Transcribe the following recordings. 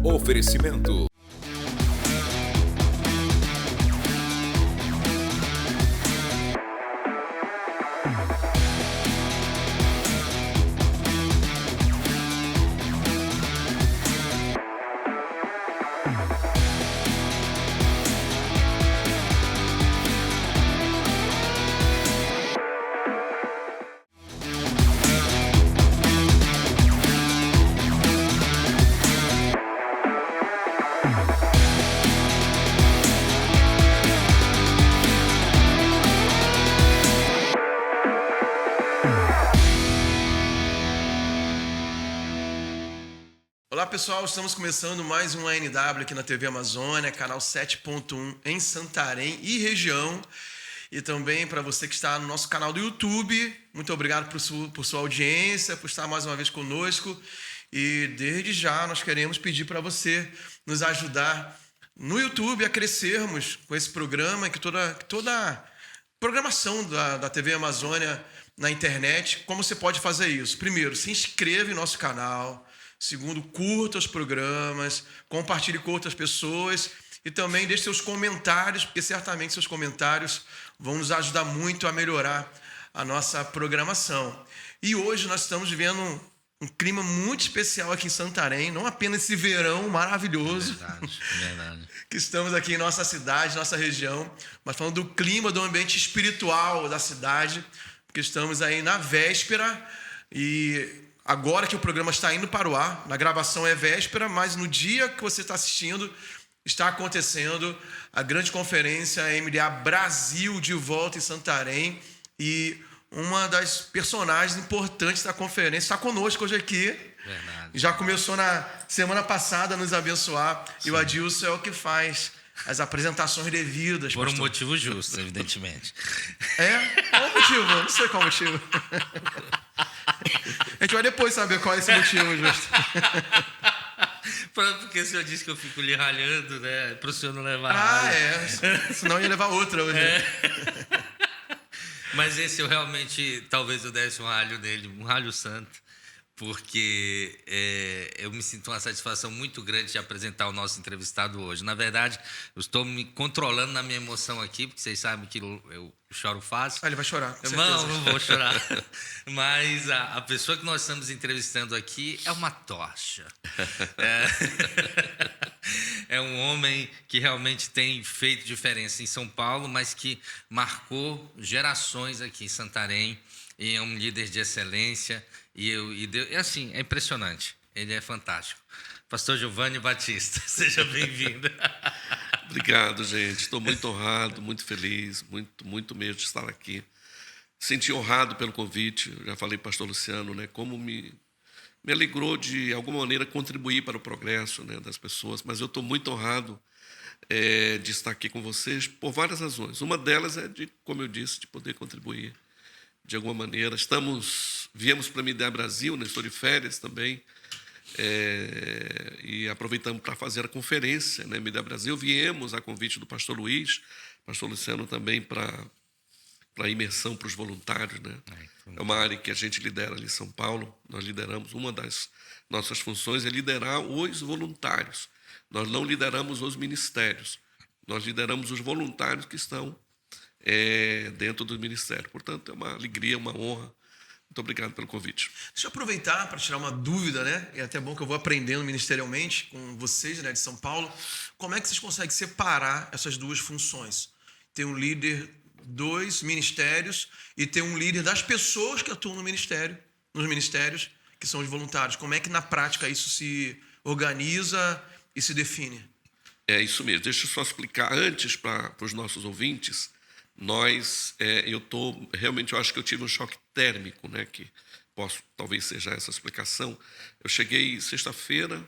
Oferecimento. Olá pessoal, estamos começando mais um ANW aqui na TV Amazônia, canal 7.1 em Santarém e região. E também para você que está no nosso canal do YouTube, muito obrigado por sua audiência, por estar mais uma vez conosco. E desde já nós queremos pedir para você nos ajudar no YouTube a crescermos com esse programa, que toda a programação da TV Amazônia na internet. Como você pode fazer isso? Primeiro, se inscreva em nosso canal. Segundo, curta os programas, compartilhe com outras pessoas e também deixe seus comentários, porque certamente seus comentários vão nos ajudar muito a melhorar a nossa programação. E hoje nós estamos vivendo um clima muito especial aqui em Santarém, não apenas esse verão maravilhoso Verdade. que estamos aqui em nossa cidade, nossa região, mas falando do clima, do ambiente espiritual da cidade, porque estamos aí na véspera e agora que o programa está indo para o ar, na gravação é véspera, mas no dia que você está assistindo, está acontecendo a grande conferência MDA Brasil de volta em Santarém. E uma das personagens importantes da conferência está conosco hoje aqui. Verdade. Já começou na semana passada a nos abençoar. Sim. E o Adilson é o que faz as apresentações devidas. Por um pastor. motivo justo, evidentemente. É? Qual o motivo? Não sei qual o motivo. A gente vai depois saber qual é esse motivo, justo. Porque o senhor disse que eu fico lhe ralhando, né? Para o senhor não levar Senão ia levar outra hoje. Mas esse eu realmente, talvez eu desse um ralho nele, um ralho santo, porque eu me sinto uma satisfação muito grande de apresentar o nosso entrevistado hoje. Na verdade, eu estou me controlando na minha emoção aqui, porque vocês sabem que eu choro fácil. Ele vai chorar, com certeza. Não vou chorar. Mas a pessoa que nós estamos entrevistando aqui é uma tocha. É um homem que realmente tem feito diferença em São Paulo, mas que marcou gerações aqui em Santarém, e é um líder de excelência. Assim, é impressionante. Ele é fantástico. Pastor Giovanni Batista, seja bem-vindo. Obrigado, gente. Estou muito honrado, muito feliz, muito mesmo de estar aqui. Senti honrado pelo convite. Eu já falei para o pastor Luciano, né, como me alegrou de alguma maneira contribuir para o progresso, né, das pessoas. Mas eu estou muito honrado de estar aqui com vocês por várias razões. Uma delas é como eu disse, de poder contribuir de alguma maneira. Viemos para a MDA Brasil, né, estou de férias também. E aproveitamos para fazer a conferência, né, MDA Brasil. Viemos a convite do pastor Luiz, pastor Luciano também, para a imersão para os voluntários, né? É uma área que a gente lidera ali em São Paulo. Nós lideramos, uma das nossas funções é liderar os voluntários. Nós não lideramos os ministérios, nós lideramos os voluntários que estão dentro do ministério. Portanto, é uma alegria, uma honra. Muito obrigado pelo convite. Deixa eu aproveitar para tirar uma dúvida, né? É até bom que eu vou aprendendo ministerialmente com vocês, né, de São Paulo. Como é que vocês conseguem separar essas duas funções? Ter um líder dos ministérios e ter um líder das pessoas que atuam no ministério, nos ministérios, que são os voluntários. Como é que na prática isso se organiza e se define? É isso mesmo. Deixa eu só explicar antes para os nossos ouvintes. Eu acho que eu tive um choque térmico, né? Que talvez seja essa a explicação. Eu cheguei sexta-feira,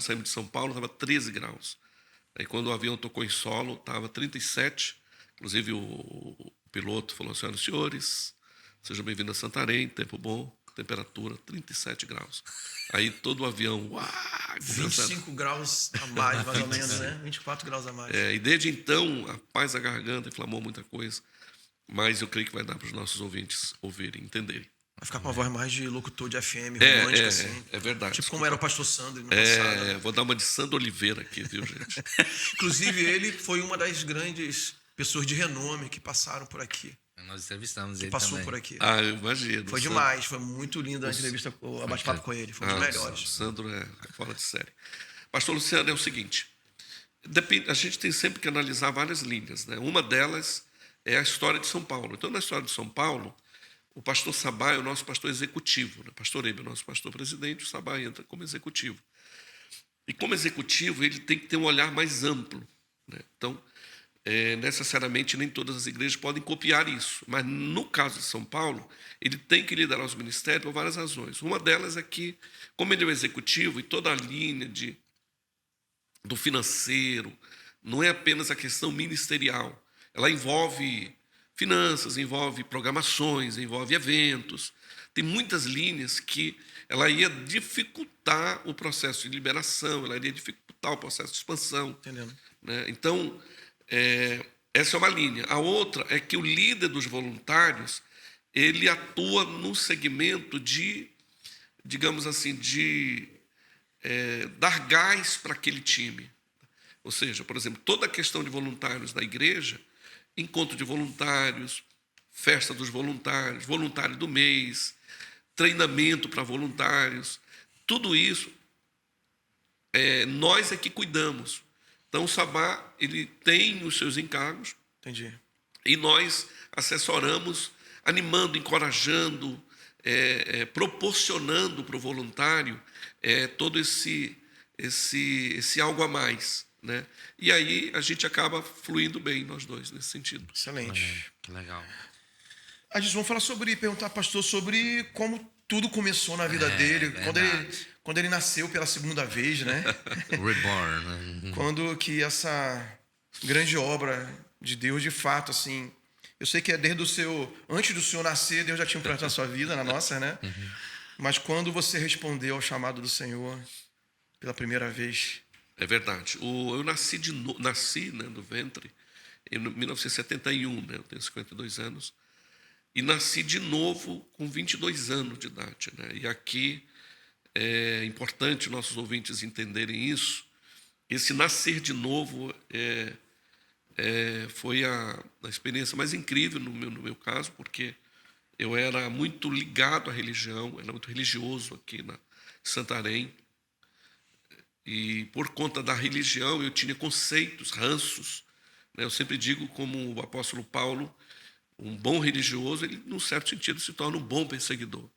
saímos de São Paulo, estava 13 graus. Aí quando o avião tocou em solo, estava 37. Inclusive o piloto falou assim: olha, senhores, sejam bem-vindos a Santarém, tempo bom, temperatura 37 graus. Aí todo o avião... 25 graus a mais, mais ou menos, né? 24 graus a mais. E desde então, a paz da garganta, inflamou muita coisa. Mas eu creio que vai dar para os nossos ouvintes ouvirem, entenderem. Vai ficar com uma voz mais de locutor de FM, romântica, assim. É verdade. Tipo como era o pastor Sandro no passado. Vou dar uma de Sandro Oliveira aqui, viu, gente? Inclusive, ele foi uma das grandes pessoas de renome que passaram por aqui. Nós entrevistamos Que ele passou também. por aqui. Eu imagino. Foi demais, foi muito linda a entrevista, a bate-papo com ele. Foi um dos melhores. O Sandro é fora de série. Pastor Luciano, é o seguinte: a gente tem sempre que analisar várias linhas, né? Uma delas é a história de São Paulo. Então, na história de São Paulo, o pastor Sabá é o nosso pastor executivo, né? Pastor Ebe é o nosso pastor presidente, o Sabá entra como executivo. E como executivo, ele tem que ter um olhar mais amplo, né? Então, necessariamente, nem todas as igrejas podem copiar isso. Mas, no caso de São Paulo, ele tem que liderar os ministérios por várias razões. Uma delas é que, como ele é o executivo e toda a linha do financeiro, não é apenas a questão ministerial. Ela envolve finanças, envolve programações, envolve eventos. Tem muitas linhas que ela ia dificultar o processo de liberação, ela iria dificultar o processo de expansão. Entendendo. Né? Então, essa é uma linha. A outra é que o líder dos voluntários, ele atua no segmento de, digamos assim, dar gás para aquele time. Ou seja, por exemplo, toda a questão de voluntários da igreja, encontro de voluntários, festa dos voluntários, voluntário do mês, treinamento para voluntários, tudo isso, nós é que cuidamos. Então, o Sabá, ele tem os seus encargos. Entendi. E nós assessoramos, animando, encorajando, proporcionando para o voluntário todo esse algo a mais, né? E aí a gente acaba fluindo bem, nós dois, nesse sentido. Excelente. Que legal. A gente vai falar perguntar, pastor, sobre como tudo começou na vida dele, quando ele nasceu pela segunda vez, né? Reborn, né? Quando que essa grande obra de Deus, de fato, assim, eu sei que antes do senhor nascer, Deus já tinha um projeto na sua vida, na nossa, né? Mas quando você respondeu ao chamado do Senhor pela primeira vez? É verdade. Eu nasci no ventre em 1971, né? Eu tenho 52 anos. E nasci de novo com 22 anos de idade, né? E aqui é importante nossos ouvintes entenderem isso. Esse nascer de novo foi a experiência mais incrível no meu caso, porque eu era muito ligado à religião, era muito religioso aqui na Santarém. E por conta da religião eu tinha conceitos, ranços, né? Eu sempre digo, como o apóstolo Paulo, um bom religioso, ele, num certo sentido, se torna um bom perseguidor.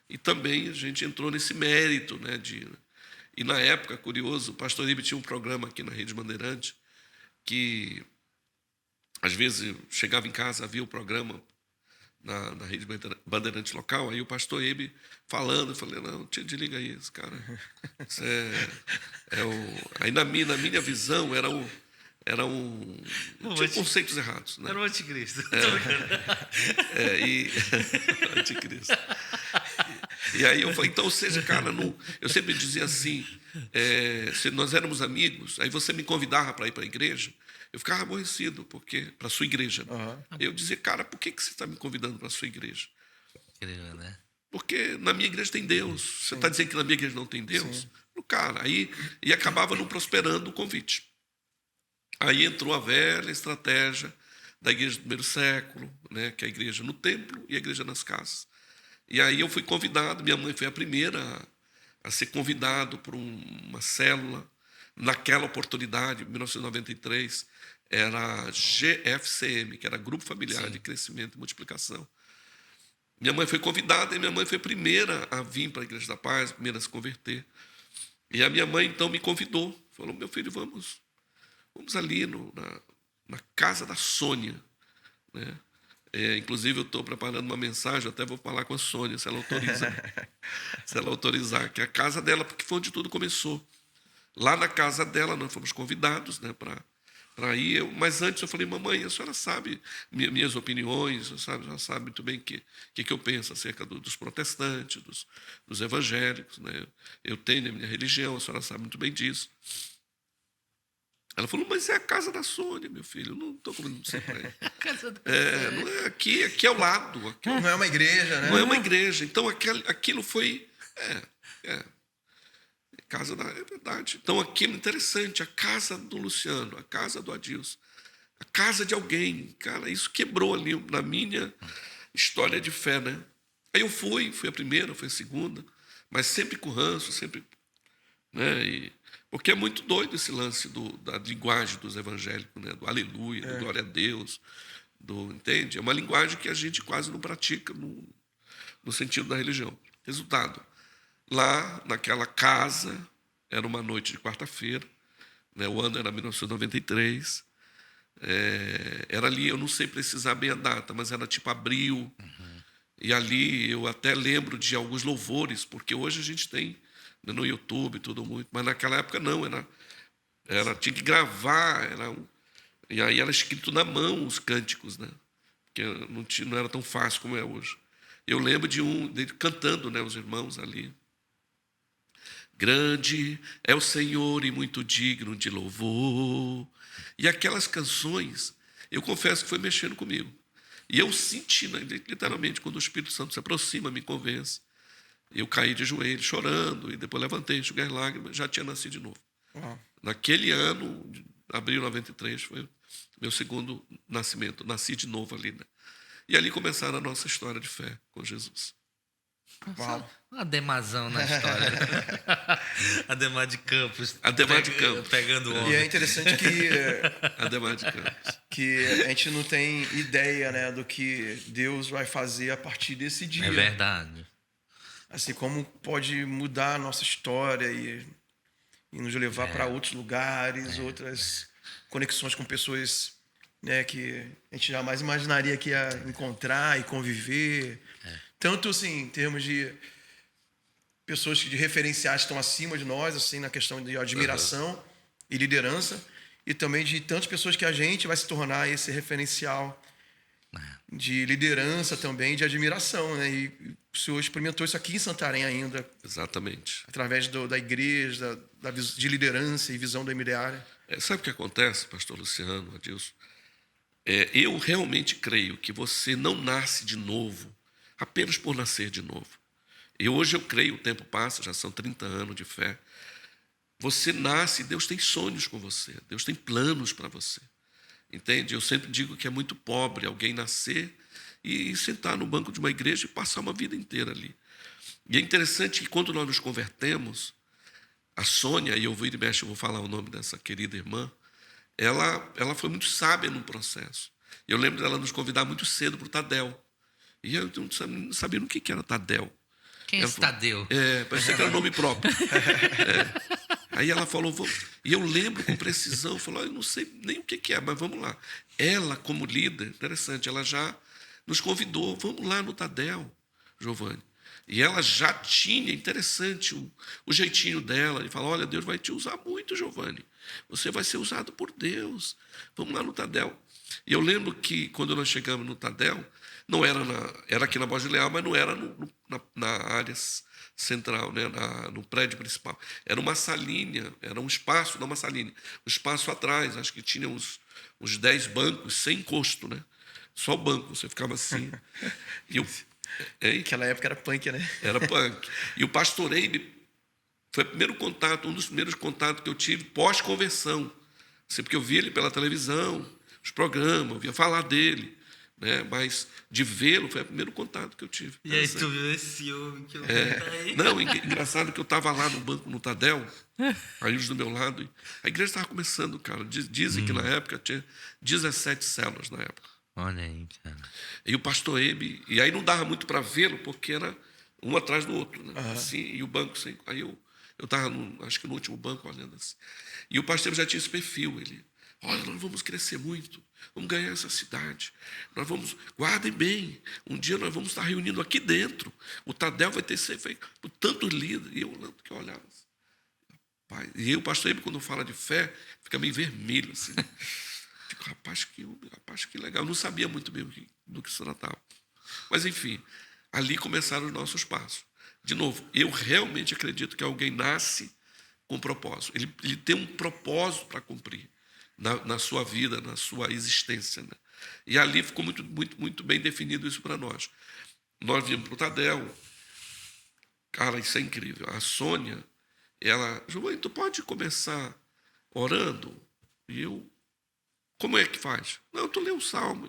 E também a gente entrou nesse mérito, né? E na época, curioso, o pastor Ibe tinha um programa aqui na Rede Bandeirante, que às vezes eu chegava em casa, havia o programa na Rede Bandeirante local, aí o pastor Ibe falando, eu falei, não, desliga isso, cara. Isso aí na minha visão tinha conceitos errados, né? Era o anticristo. Anticristo. E aí eu falei, então, ou seja, cara, eu sempre dizia assim, se nós éramos amigos, aí você me convidava para ir para a igreja, eu ficava aborrecido, porque para a sua igreja. Né? Eu dizia, cara, por que você está me convidando para a sua igreja? Incrível, né? Porque na minha igreja tem Deus. Você está dizendo que na minha igreja não tem Deus? Cara, e acabava não prosperando o convite. Aí entrou a velha estratégia da igreja do primeiro século, né, que é a igreja no templo e a igreja nas casas. E aí eu fui convidado, minha mãe foi a primeira a ser convidado por uma célula. Naquela oportunidade, em 1993, era a GFCM, que era Grupo Familiar de Crescimento e Multiplicação. Minha mãe foi convidada e minha mãe foi a primeira a vir para a Igreja da Paz, a primeira a se converter. E a minha mãe, então, me convidou. Falou, meu filho, vamos ali na casa da Sônia. Né? Inclusive, eu estou preparando uma mensagem, até vou falar com a Sônia, se ela autoriza. Se ela autorizar, que é a casa dela, porque foi onde tudo começou. Lá na casa dela, nós fomos convidados, né, para ir. Mas antes eu falei, mamãe, a senhora sabe minhas opiniões, a senhora sabe muito bem o que eu penso acerca dos protestantes, dos evangélicos. Né? Eu tenho a minha religião, a senhora sabe muito bem disso. Ela falou, mas é a casa da Sônia, meu filho. Eu não estou comendo isso para ele. Casa do Não é aqui é ao lado. Aqui Não é uma igreja, né? não é uma igreja. Então, aquilo foi... Casa da... É verdade. Então, aquilo interessante. A casa do Luciano, a casa do Adilson, a casa de alguém. Cara, isso quebrou ali na minha história de fé, né? Aí eu fui a primeira, fui a segunda, mas sempre com ranço, sempre... Né? Porque é muito doido esse lance da linguagem dos evangélicos, né? Do aleluia, do glória a Deus, entende? É uma linguagem que a gente quase não pratica no sentido da religião. Resultado, lá naquela casa, era uma noite de quarta-feira, né? O ano era 1993, era ali, eu não sei precisar bem a data, mas era tipo abril, e ali eu até lembro de alguns louvores, porque hoje a gente tem no YouTube, tudo muito, mas naquela época não, tinha que gravar, e aí era escrito na mão os cânticos, né? Porque não era tão fácil como é hoje. Eu lembro dele cantando, né, os irmãos ali. Grande é o Senhor e muito digno de louvor. E aquelas canções, eu confesso que foi mexendo comigo. E eu senti, né, literalmente, quando o Espírito Santo se aproxima, me convence. Eu caí de joelhos, chorando, e depois levantei, enxuguei as lágrimas, já tinha nascido de novo. Uau. Naquele ano, abril de 93, foi meu segundo nascimento. Nasci de novo ali, né? E ali começaram a nossa história de fé com Jesus. Uau. Uma Ademazão na história. Ademar de Campos. Ademar de Campos. Pegando o E homem. é interessante Ademar de Campos. que a gente não tem ideia, né, do que Deus vai fazer a partir desse dia. É verdade. Assim, como pode mudar a nossa história e nos levar para outros lugares, outras conexões com pessoas, né, que a gente jamais imaginaria que ia encontrar e conviver. Tanto assim, em termos de pessoas de referenciais que estão acima de nós, assim, na questão de admiração e liderança, e também de tantas pessoas que a gente vai se tornar esse referencial de liderança também, de admiração, né? E o senhor experimentou isso aqui em Santarém ainda, Exatamente. através da igreja, de liderança e visão da imobiliária. Sabe o que acontece, pastor Luciano, Adilson? Eu realmente creio que você não nasce de novo apenas por nascer de novo. E hoje eu creio, o tempo passa, já são 30 anos de fé. Você nasce, Deus tem sonhos com você, Deus tem planos para você. Entende? Eu sempre digo que é muito pobre alguém nascer e sentar no banco de uma igreja e passar uma vida inteira ali. E é interessante que quando nós nos convertemos, a Sônia, e eu vou ir de mexe, eu vou falar o nome dessa querida irmã, ela foi muito sábia no processo. Eu lembro dela nos convidar muito cedo para o Tadel. E eu não sabia o que era Tadel. Quem é esse Tadeu? Parecia que era nome próprio. Aí ela falou, vamos. E eu lembro com precisão, falou, eu não sei nem o que é, mas vamos lá. Ela, como líder, interessante, ela já nos convidou, vamos lá no Tadel, Giovanni. E ela já tinha, interessante, o jeitinho dela, de falar, olha, Deus vai te usar muito, Giovanni. Você vai ser usado por Deus. Vamos lá no Tadel. E eu lembro que, quando nós chegamos no Tadel, não era era aqui na Borges de Leal, mas não era na área central, né, no prédio principal. Era uma salinha, era um espaço, não uma salinha, um espaço atrás, acho que tinha uns 10 bancos, sem encosto, né? Só o banco, você ficava assim. Naquela época era punk, né? Era punk. E o pastor Eibe foi o primeiro contato, um dos primeiros contatos que eu tive pós-conversão. Assim, porque eu via ele pela televisão, os programas, eu via falar dele, né? Mas de vê-lo foi o primeiro contato que eu tive. E aí tu viu esse homem que eu vi. Não, engraçado que eu estava lá no banco no Tadel, aí eles do meu lado, e a igreja estava começando, cara. Dizem que na época tinha 17 células na época. Olha aí, cara. E o pastor Ebe, e aí não dava muito para vê-lo, porque era um atrás do outro, né? Assim, e o banco assim. Aí eu estava, acho que no último banco, olhando assim. E o pastor já tinha esse perfil, ele, olha, nós vamos crescer muito, vamos ganhar essa cidade, nós vamos, guardem bem, um dia nós vamos estar reunindo aqui dentro, o Tadel vai ter que ser feito por tantos líderes, e eu olhava assim, pai, e aí o pastor Ebe, quando fala de fé, fica meio vermelho, assim, né? Fico, rapaz, que legal, eu não sabia muito bem do que se tratava, mas enfim, ali começaram os nossos passos. De novo, eu realmente acredito que alguém nasce com propósito, ele tem um propósito para cumprir. na sua vida, na sua existência, né? E ali ficou muito, muito, muito bem definido isso para nós. Nós viemos para o Tadel. Cara, isso é incrível. A Sônia, ela... Giovanni, tu pode começar orando? E eu... Como é que faz? Não, tu lê o Salmo.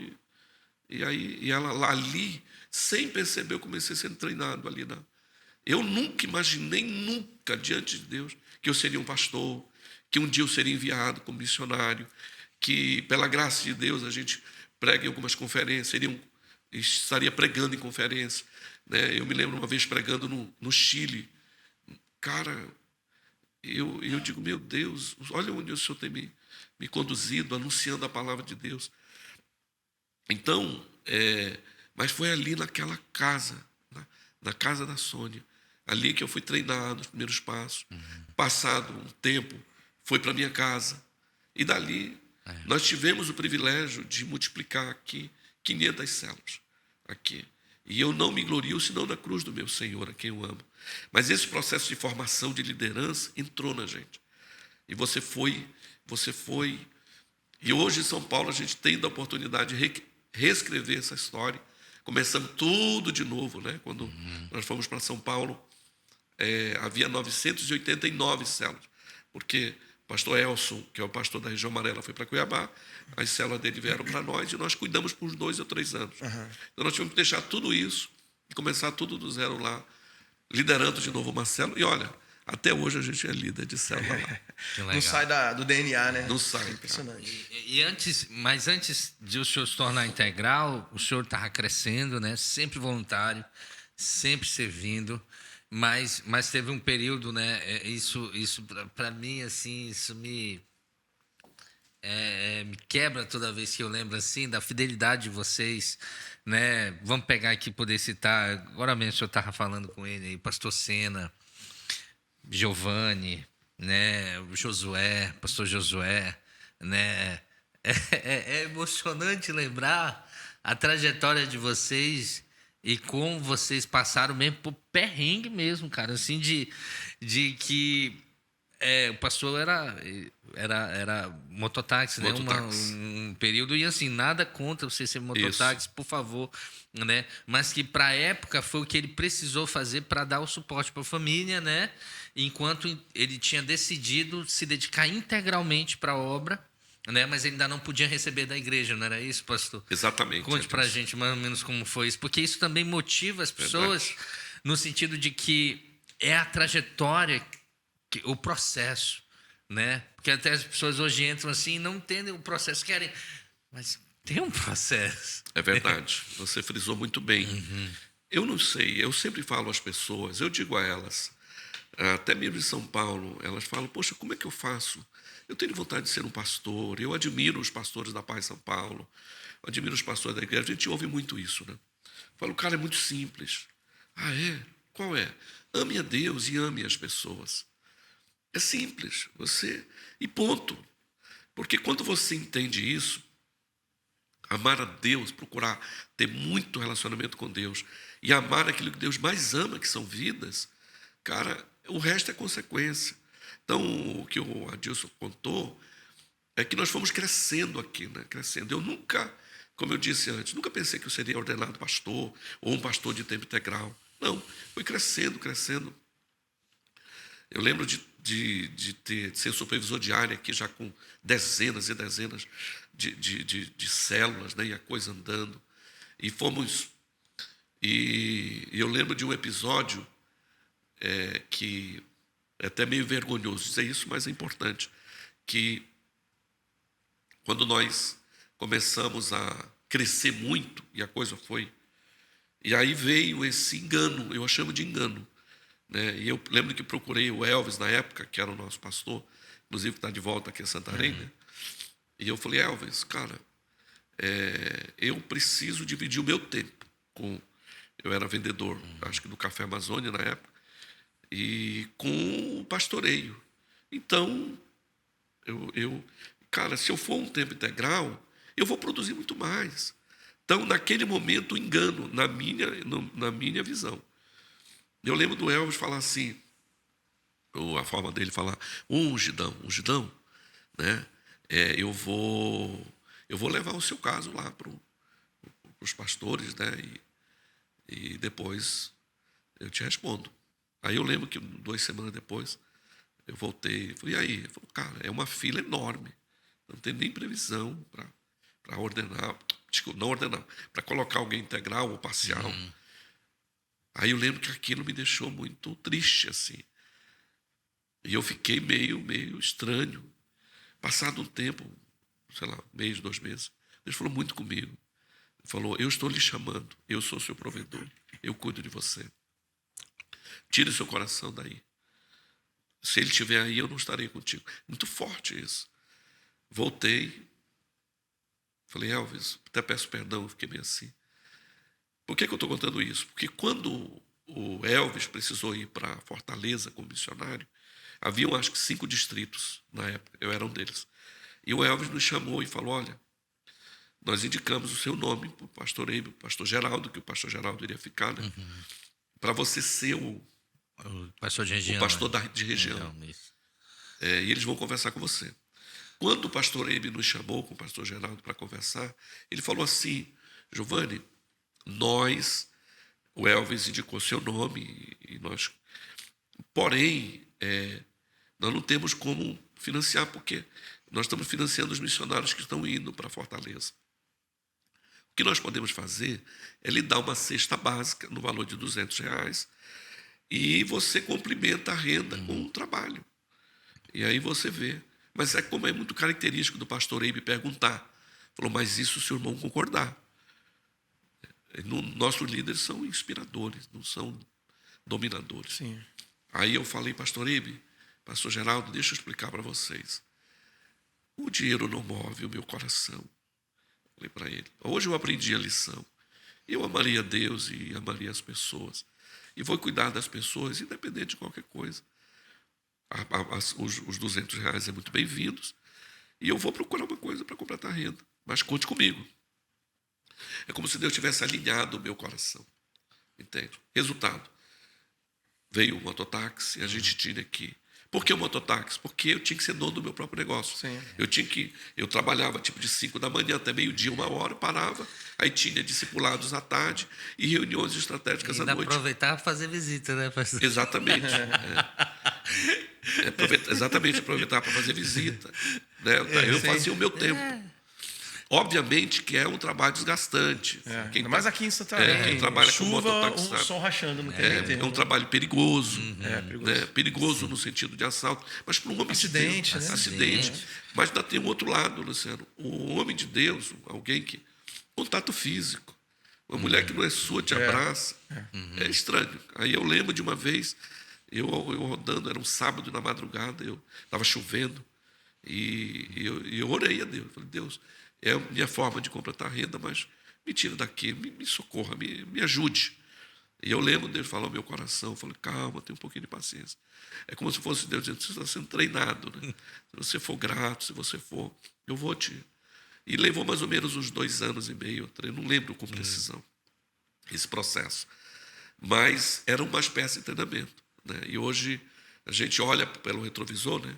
E ela lá ali, sem perceber, eu comecei sendo treinado ali. Eu nunca imaginei, nunca, diante de Deus, que eu seria um pastor, que um dia eu seria enviado como missionário, que, pela graça de Deus, a gente prega em algumas conferências, estaria pregando em conferência, né? Eu me lembro uma vez pregando no Chile. Cara, eu digo, meu Deus, olha onde o Senhor tem me conduzido, anunciando a palavra de Deus. Então, mas foi ali naquela casa, na casa da Sônia, ali que eu fui treinado, os primeiros passos. Passado um tempo, foi para minha casa. E dali, nós tivemos o privilégio de multiplicar aqui 500 células. Aqui. E eu não me glorio senão na cruz do meu Senhor, a quem eu amo. Mas esse processo de formação de liderança entrou na gente. E você foi. E hoje em São Paulo a gente tem a oportunidade de reescrever essa história. Começamos tudo de novo, né? Quando nós fomos para São Paulo, havia 989 células. Porque o pastor Elson, que é o pastor da região amarela, foi para Cuiabá, as células dele vieram para nós e nós cuidamos por 2 ou 3 anos. Então nós tivemos que deixar tudo isso e começar tudo do zero lá, liderando de novo uma célula. E olha, até hoje a gente é líder de célula lá. Não sai do DNA, né? Não sai. É impressionante. Mas antes de o senhor se tornar integral, o senhor estava crescendo, né? Sempre voluntário, sempre servindo. Mas teve um período, né? Isso para mim, assim, isso me quebra toda vez que eu lembro assim da fidelidade de vocês, né? Vamos pegar aqui, poder citar. Agora mesmo o senhor estava falando com ele aí, pastor Sena, Giovanni, né? O Josué, pastor Josué, né? É emocionante lembrar a trajetória de vocês e como vocês passaram mesmo por perrengue mesmo, cara, assim, de que o pastor era mototáxi, né? Um período, e assim, nada contra você ser mototáxi, por favor, né? Mas que para a época foi o que ele precisou fazer para dar o suporte para a família, né? Enquanto ele tinha decidido se dedicar integralmente para a obra, né? Mas ele ainda não podia receber da igreja, não era isso, pastor? Exatamente. Conte para a gente mais ou menos como foi isso, porque isso também motiva as pessoas no sentido de que é a trajetória, o processo, né? Porque até as pessoas hoje entram assim e não entendem o processo, querem, mas tem um processo. É verdade, você frisou muito bem. Eu não sei, eu sempre falo às pessoas, eu digo a elas, até mesmo em São Paulo, elas falam, poxa, como é que eu faço? Eu tenho vontade de ser um pastor, eu admiro os pastores da Paz São Paulo, eu admiro os pastores da igreja, a gente ouve muito isso, né? Falo, cara, é muito simples. Ah, é? Qual é? Ame a Deus e ame as pessoas. É simples, e ponto. Porque quando você entende isso, amar a Deus, procurar ter muito relacionamento com Deus e amar aquilo que Deus mais ama, que são vidas, cara, o resto é consequência. Então, o que o Adilson contou é que nós fomos crescendo aqui, né? Crescendo. Eu nunca, como eu disse antes, nunca pensei que eu seria ordenado pastor ou um pastor de tempo integral. Não, foi crescendo. Eu lembro de ser supervisor de área aqui, já com dezenas e dezenas de células, né? E a coisa andando. E eu lembro de um episódio que é até meio vergonhoso dizer isso, mas é importante, que quando nós começamos a crescer muito, e a coisa foi, e aí veio esse engano, eu chamo de engano, né? E eu lembro que procurei o Elvis na época, que era o nosso pastor, inclusive está de volta aqui em Santarém, né? E eu falei, Elvis, cara, eu preciso dividir o meu tempo eu era vendedor, acho que do Café Amazônia na época, e com o pastoreio. Então, cara, se eu for um tempo integral, eu vou produzir muito mais. Então, naquele momento, o engano, na minha visão. Eu lembro do Elvis falar assim, ou a forma dele falar, ungidão, né? eu vou levar o seu caso lá para os pastores, né? E depois eu te respondo. Aí eu lembro que 2 semanas depois eu voltei, falei, e aí? Ele falou, cara, é uma fila enorme, não tem nem previsão para ordenar, não ordenar, para colocar alguém integral ou parcial. Aí eu lembro que aquilo me deixou muito triste, assim. E eu fiquei meio estranho. Passado um tempo, sei lá, 1 mês, 2 meses, Deus falou muito comigo. Ele falou, eu estou lhe chamando, eu sou seu provedor, eu cuido de você. Tire o seu coração daí. Se ele estiver aí, eu não estarei contigo. Muito forte isso. Voltei. Falei, Elvis, até peço perdão, eu fiquei meio assim. Por que eu estou contando isso? Porque quando o Elvis precisou ir para Fortaleza como missionário, haviam acho que 5 distritos na época, eu era um deles. E o Elvis nos chamou e falou, olha, nós indicamos o seu nome para o pastor Eibe, o pastor Geraldo, que o pastor Geraldo iria ficar, né? Para você ser o pastor de região. O pastor de região. E eles vão conversar com você. Quando o pastor Eibe nos chamou com o pastor Geraldo para conversar, ele falou assim, Giovanni, o Elvis indicou seu nome, e nós, porém, nós não temos como financiar, porque nós estamos financiando os missionários que estão indo para Fortaleza. O que nós podemos fazer é lhe dar uma cesta básica no valor de R$200 e você complementa a renda com o trabalho. E aí você vê. Mas como é muito característico do pastor Eibe perguntar. Falou, mas isso se o irmão concordar. Nossos líderes são inspiradores, não são dominadores. Sim. Aí eu falei, pastor Eibe, pastor Geraldo, deixa eu explicar para vocês. O dinheiro não move o meu coração. Falei para ele. Hoje eu aprendi a lição. Eu amaria Deus e amaria as pessoas. E vou cuidar das pessoas, independente de qualquer coisa. Os R$200 é muito bem-vindos. E eu vou procurar uma coisa para completar a renda. Mas conte comigo. É como se Deus tivesse alinhado o meu coração. Entende? Resultado. Veio o mototáxi, a gente tinha que... Por que o mototáxi? Porque eu tinha que ser dono do meu próprio negócio. Sim. Eu trabalhava tipo de 5 da manhã até meio-dia, 1 hora, eu parava. Aí tinha discipulados à tarde e reuniões estratégicas à noite. Aproveitar para fazer visita, né, pastor? Exatamente. Exatamente, aproveitar para fazer visita. Né? Eu fazia o meu tempo. Obviamente que é um trabalho desgastante. Ainda mais aqui em Santarém. Quem trabalha com chuva, mototáxi, o sol rachando no tempo. É um trabalho perigoso. Perigoso. Né? Perigoso no sentido de assalto. Mas para um homem Acidente, de Deus, né? acidente. Mas ainda tem um outro lado, Luciano. O homem de Deus, alguém que... Contato físico. Uma mulher que não é sua te abraça. É estranho. Aí eu lembro de uma vez, eu rodando, era um sábado na madrugada, estava chovendo, e eu orei a Deus. Falei, Deus, é a minha forma de completar a renda, mas me tira daqui, me socorra, me ajude. E eu lembro dele falar ao meu coração, eu falei, calma, tenha um pouquinho de paciência. É como se fosse Deus dizendo, você está sendo treinado, né? Se você for grato, se você for, eu vou te... E levou mais ou menos uns 2 anos e meio, eu não lembro com precisão esse processo. Mas era uma espécie de treinamento. Né? E hoje a gente olha pelo retrovisor, né?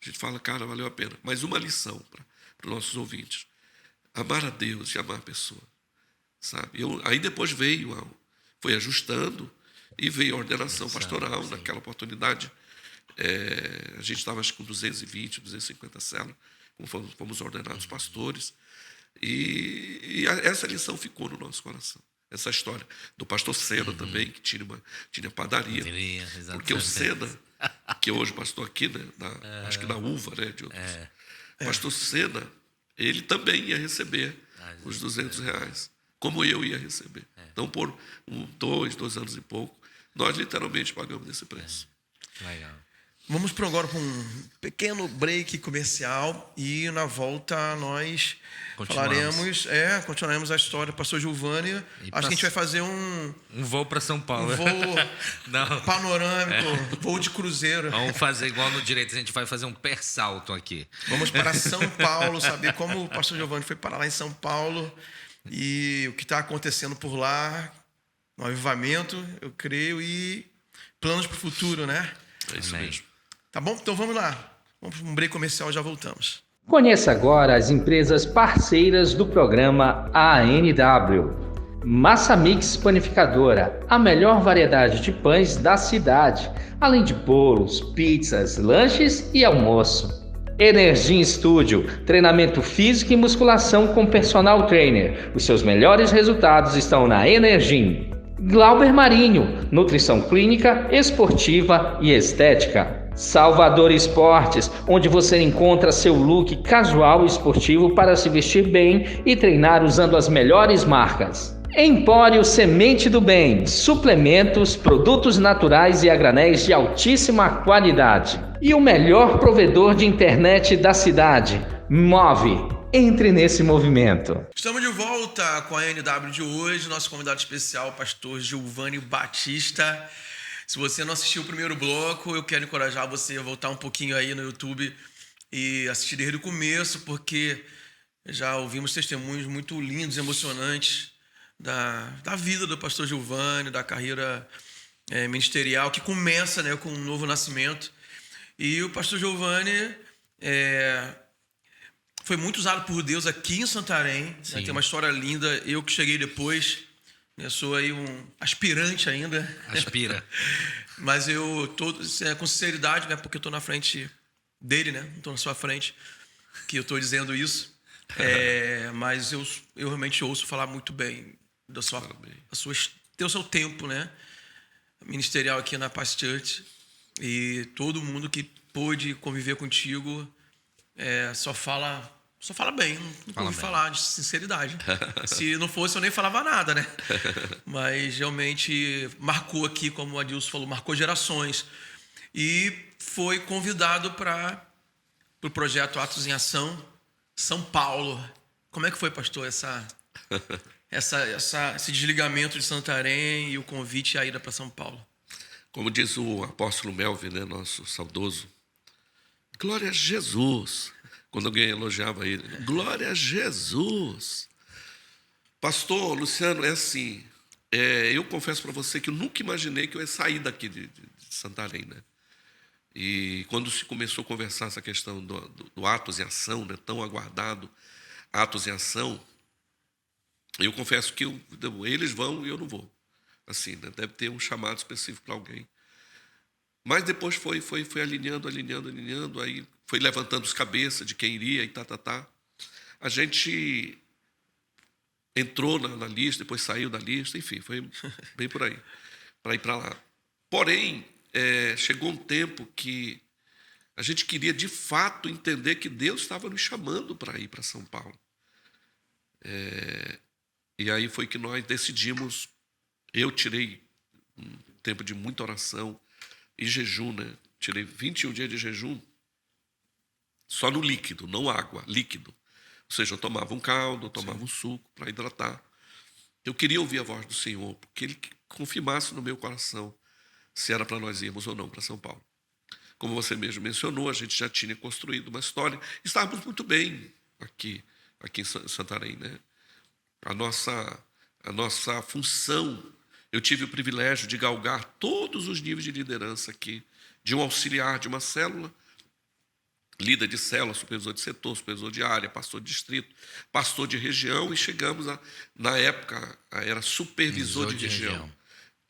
A gente fala, cara, valeu a pena. Mas uma lição para os nossos ouvintes. Amar a Deus e amar a pessoa. Sabe? Aí depois foi ajustando e veio a ordenação pastoral. Naquela oportunidade, a gente estava com 220, 250 células, fomos ordenados pastores. E essa lição ficou no nosso coração. Essa história do pastor Sena também, que tinha padaria. Porque o Sena, que é hoje pastor aqui, né, acho que na Uva, né, de outros. Pastor Sena, ele também ia receber os R$200, como eu ia receber. Então, por 2 anos e pouco, nós literalmente pagamos esse preço. Legal. Vamos agora para um pequeno break comercial e na volta nós continuaremos a história do pastor Giovanni. Acho que a gente vai fazer um voo para São Paulo. Um voo panorâmico, voo de cruzeiro. Vamos fazer igual no direito, a gente vai fazer um persalto aqui. Vamos para São Paulo, saber como o pastor Giovanni foi parar lá em São Paulo e o que está acontecendo por lá, um avivamento, eu creio, e planos para o futuro, né? É isso mesmo. Tá bom? Então vamos lá. Vamos para um break comercial e já voltamos. Conheça agora as empresas parceiras do programa ANW. Massa Mix Panificadora, a melhor variedade de pães da cidade, além de bolos, pizzas, lanches e almoço. Energia Studio, treinamento físico e musculação com personal trainer. Os seus melhores resultados estão na Energia. Glauber Marinho, nutrição clínica, esportiva e estética. Salvador Esportes, onde você encontra seu look casual e esportivo para se vestir bem e treinar usando as melhores marcas. Empório Semente do Bem, suplementos, produtos naturais e a granéis de altíssima qualidade. E o melhor provedor de internet da cidade, Move. Entre nesse movimento. Estamos de volta com a NW de hoje, nosso convidado especial, o pastor Gilvânio Batista. Se você não assistiu o primeiro bloco, eu quero encorajar você a voltar um pouquinho aí no YouTube e assistir desde o começo, porque já ouvimos testemunhos muito lindos e emocionantes da vida do pastor Gilvânio, da carreira ministerial, que começa, né, com um novo nascimento. E o pastor Gilvânio foi muito usado por Deus aqui em Santarém, né? Tem uma história linda. Eu que cheguei depois, né, sou aí um aspirante ainda. Aspira. Mas eu tô com sinceridade, né, porque eu tô na frente dele, né? Não tô na sua frente que eu tô dizendo isso. Mas eu realmente ouço falar muito bem do seu tempo, né, ministerial aqui na Paz Church, e todo mundo que pôde conviver contigo só fala bem, não ouvi falar de sinceridade. Se não fosse, eu nem falava nada, né? Mas realmente marcou aqui, como o Adilson falou, marcou gerações. E foi convidado para o projeto Atos em Ação, São Paulo. Como é que foi, pastor, esse desligamento de Santarém e o convite à ida para São Paulo? Como diz o apóstolo Melvin, né, nosso saudoso, glória a Jesus. Quando alguém elogiava ele, glória a Jesus. Pastor Luciano, é assim, eu confesso para você que eu nunca imaginei que eu ia sair daqui de Santarém, né? E quando se começou a conversar essa questão do Atos em Ação, né, tão aguardado Atos em Ação, eu confesso que eles vão e eu não vou. Assim, né? Deve ter um chamado específico para alguém. Mas depois foi alinhando, aí foi levantando os cabeças de quem iria e tá. A gente entrou na lista, depois saiu da lista, enfim, foi bem por aí, para ir para lá. Porém, chegou um tempo que a gente queria, de fato, entender que Deus estava nos chamando para ir para São Paulo. E aí foi que nós decidimos, eu tirei um tempo de muita oração e jejum, né? Tirei 21 dias de jejum só no líquido, não água, líquido. Ou seja, eu tomava um caldo, eu tomava um suco para hidratar. Eu queria ouvir a voz do Senhor, porque Ele confirmasse no meu coração se era para nós irmos ou não para São Paulo. Como você mesmo mencionou, a gente já tinha construído uma história. Estávamos muito bem aqui em Santarém, né? A nossa função, eu tive o privilégio de galgar todos os níveis de liderança aqui, de um auxiliar de uma célula, líder de célula, supervisor de setor, supervisor de área, pastor de distrito, pastor de região, e chegamos na época, era supervisor de região.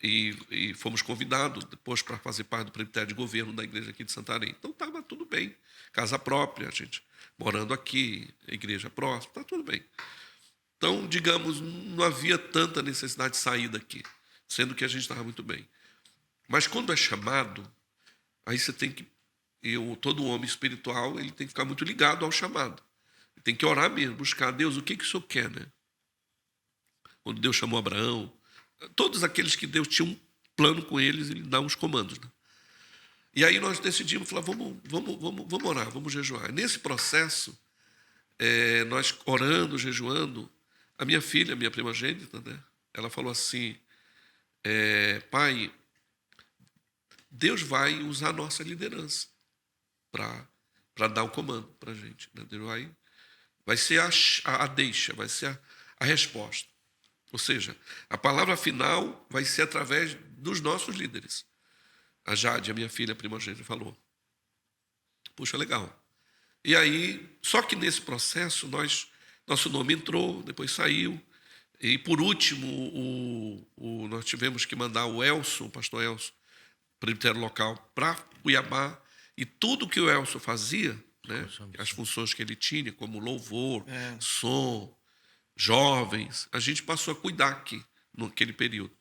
E fomos convidados depois para fazer parte do presbitério de governo da igreja aqui de Santarém. Então estava tudo bem, casa própria, a gente morando aqui, igreja próxima, está tudo bem. Então, digamos, não havia tanta necessidade de sair daqui, sendo que a gente estava muito bem. Mas quando é chamado, aí você tem que, todo homem espiritual, ele tem que ficar muito ligado ao chamado. Ele tem que orar mesmo, buscar a Deus, o que o Senhor quer, né? Quando Deus chamou Abraão, todos aqueles que Deus tinha um plano com eles, Ele dá uns comandos, né? E aí nós decidimos, falar, vamos orar, vamos jejuar. Nesse processo, nós orando, jejuando, a minha filha, minha primogênita, né, ela falou assim, pai, Deus vai usar a nossa liderança para dar o comando para a gente. Né? Deus vai ser a deixa, vai ser a resposta. Ou seja, a palavra final vai ser através dos nossos líderes. A Jade, a minha filha primogênita, falou, puxa, legal, E aí, só que nesse processo, nosso nome entrou, depois saiu. E, por último, nós tivemos que mandar o pastor Elson, presbitério local, para Cuiabá. E tudo que o Elson fazia, né, as funções que ele tinha, como louvor, som, jovens, a gente passou a cuidar aqui, naquele período.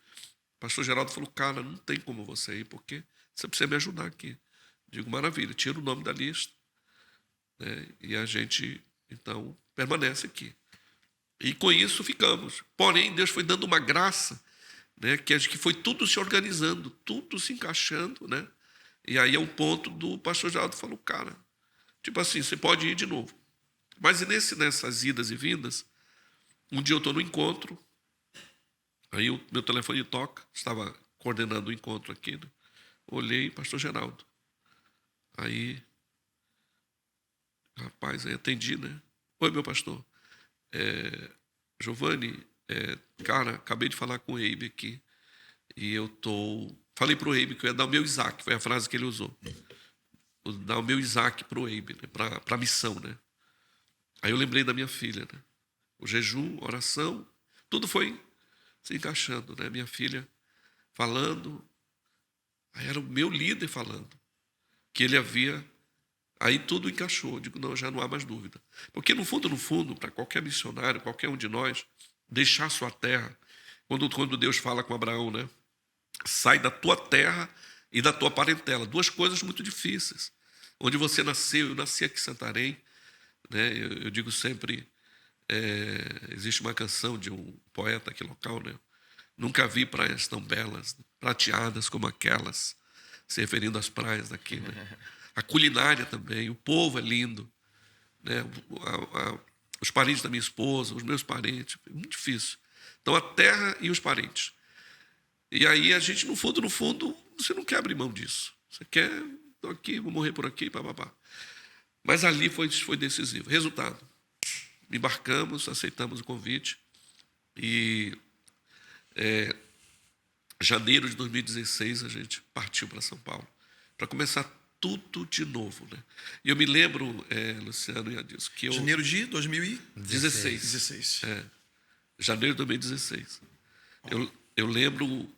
O pastor Geraldo falou, cara, não tem como você ir, porque você precisa me ajudar aqui. Digo, maravilha, tira o nome da lista, né, e a gente, então, permanece aqui. E com isso ficamos. Porém, Deus foi dando uma graça, né, que foi tudo se organizando, tudo se encaixando, né? E aí é um ponto do pastor Geraldo falou, cara, tipo assim, você pode ir de novo. Mas nessas idas e vindas, um dia eu estou no encontro, aí o meu telefone toca, estava coordenando o encontro aqui, né? Olhei, pastor Geraldo. Aí, rapaz, aí atendi, né? Oi, meu pastor. Giovanni, cara, acabei de falar com o Eibe aqui, e falei para o Eibe que eu ia dar o meu Isaac, foi a frase que ele usou. Vou dar o meu Isaac para o Eibe, né, para a missão, né? Aí eu lembrei da minha filha, né? O jejum, oração, tudo foi se encaixando, né? Minha filha falando, aí era o meu líder falando, que ele havia... Aí tudo encaixou. Eu digo, não, já não há mais dúvida. Porque, no fundo, para qualquer missionário, qualquer um de nós, deixar sua terra, quando Deus fala com Abraão, né? Sai da tua terra e da tua parentela. Duas coisas muito difíceis. Onde você nasceu, eu nasci aqui em Santarém, né? Eu digo sempre, existe uma canção de um poeta aqui local, né? Nunca vi praias tão belas, prateadas como aquelas, se referindo às praias daqui, né? A culinária também, o povo é lindo, né? Os parentes da minha esposa, os meus parentes, é muito difícil. Então, a terra e os parentes. E aí, a gente, no fundo, você não quer abrir mão disso. Você quer, estou aqui, vou morrer por aqui, papapá. Mas ali foi decisivo. Resultado, embarcamos, aceitamos o convite e janeiro de 2016 a gente partiu para São Paulo para começar tudo de novo, né? E eu me lembro, Luciano e Adilson, que Janeiro de 2016. 16. Janeiro de 2016. Eu lembro...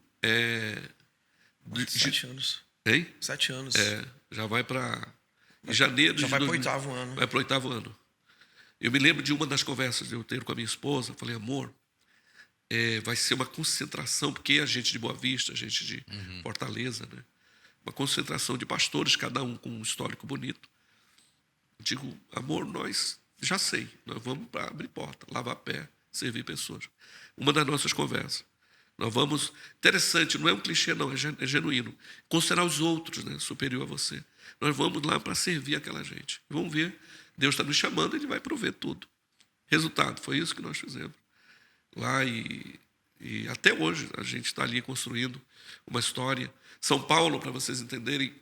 7 anos. Hein? 7 anos. Já vai para... Em janeiro já de vai para o 8º ano. Vai para o 8º ano. Eu me lembro de uma das conversas que eu tenho com a minha esposa. Eu falei, amor, vai ser uma concentração, porque a gente de Boa Vista, a gente de Fortaleza, né? Uma concentração de pastores, cada um com um histórico bonito. Eu digo, amor, nós vamos para abrir porta, lavar pé, servir pessoas. Uma das nossas conversas. Nós vamos, interessante, não é um clichê não, é genuíno, considerar os outros, né, superior a você. Nós vamos lá para servir aquela gente. Vamos ver, Deus está nos chamando, Ele vai prover tudo. Resultado, foi isso que nós fizemos. Lá e até hoje a gente está ali construindo uma história. São Paulo, para vocês entenderem,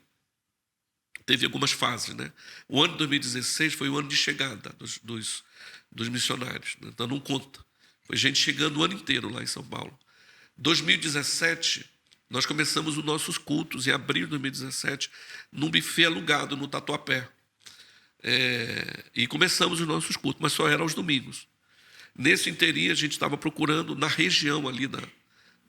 teve algumas fases, né? O ano de 2016 foi o ano de chegada dos missionários, né? Então não conta. Foi gente chegando o ano inteiro lá em São Paulo. 2017, nós começamos os nossos cultos, em abril de 2017, num buffet alugado no Tatuapé. E começamos os nossos cultos, mas só era aos domingos. Nesse inteirinho, a gente estava procurando, na região ali da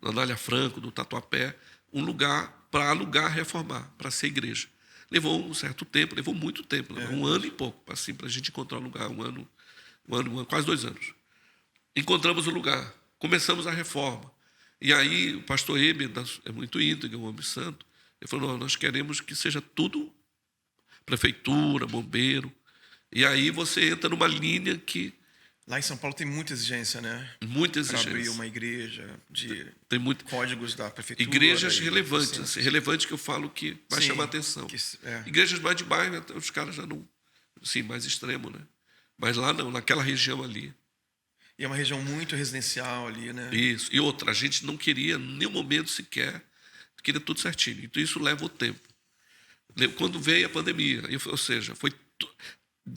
Anália Franco, do Tatuapé, um lugar para alugar, reformar, para ser igreja. Levou um certo tempo, levou muito tempo, levou 1 ano e pouco, assim, para a gente encontrar um lugar, um ano, quase 2 anos. Encontramos o lugar, começamos a reforma. E aí o pastor Eber, é muito íntegro, um homem santo, ele falou, nós queremos que seja tudo prefeitura, bombeiro. E aí você entra numa linha que... Lá em São Paulo tem muita exigência, né? Muita exigência. Para abrir uma igreja, tem muito... códigos da prefeitura. Igrejas relevantes, relevante que eu falo que vai chamar atenção. Igrejas mais de bairro, os caras já não... Sim, mais extremo, né? Mas lá não, naquela região ali. E é uma região muito residencial ali, né? Isso. E outra, a gente não queria, em nenhum momento sequer, queria tudo certinho. Então isso leva o tempo. Quando veio a pandemia, ou seja, foi